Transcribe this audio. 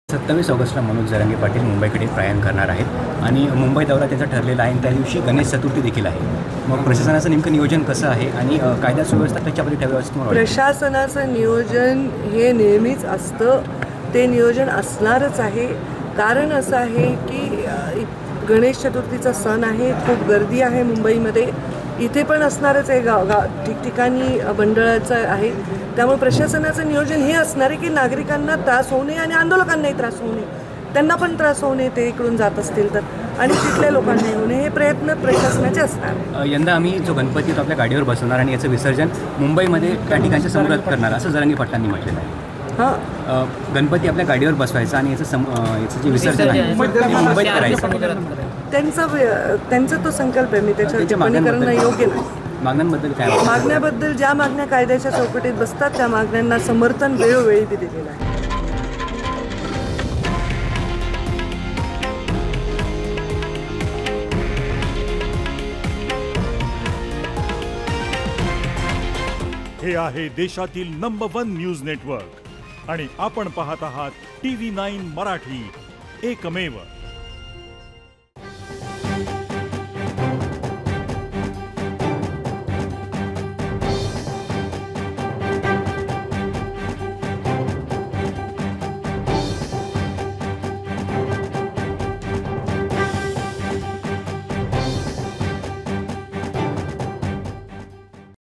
27 ऑगस्टला मनोज जरांगे पाटील मुंबईकडे प्रयाण करणार आहेत आणि मुंबई दौरा त्यांचा ठरलेला आहे आणि त्या दिवशी गणेश चतुर्थी देखील आहे. मग प्रशासनाचं नेमकं नियोजन कसं आहे आणि कायदा सुव्यवस्था कशामध्ये ठेवावी असं तुम्हाला वाटतं? प्रशासनाचं नियोजन हे नेहमीच असतं, ते नियोजन असणारच आहे. कारण असं आहे की गणेश चतुर्थीचा सण आहे, खूप गर्दी आहे मुंबईमध्ये, इथे पण असणारच आहे, ठिकठिकाणी मंडळाचं आहे. त्यामुळे प्रशासनाचं नियोजन हे असणार आहे की नागरिकांना त्रास होऊ नये आणि आंदोलकांनाही त्रास होऊ नये, त्यांना पण त्रास होऊ नये ते इकडून जात असतील तर, आणि तिथल्या लोकांनाही होऊ नये, हे प्रयत्न प्रशासनाचे असणार. यंदा आम्ही जो गणपती तो आपल्या गाडीवर बसवणार आणि याचं विसर्जन मुंबईमध्ये त्या ठिकाणच्या समुद्रात करणार असं जरांगे पाटलांनी म्हटलेलं आहे. हां, गणपती आपल्या गाडीवर बसवायचा आणि याचं जे विसर्जन आहे मुंबईत करायचं. त्यांचा तो संकल्प आहे, मी त्याच्यावर टिप्पणी करणं योग्य नाही. मागण्यांबद्दल काय? मागण्याबद्दल ज्या मागण्या कायद्याच्या चौकटीत बसतात त्या मागण्यांना समर्थन वेळोवेळी दिलेलं आहे. हे आहे देशातील नंबर 1 न्यूज नेटवर्क आणि आपण पाहत आहात TV9 मराठी, एकमेव.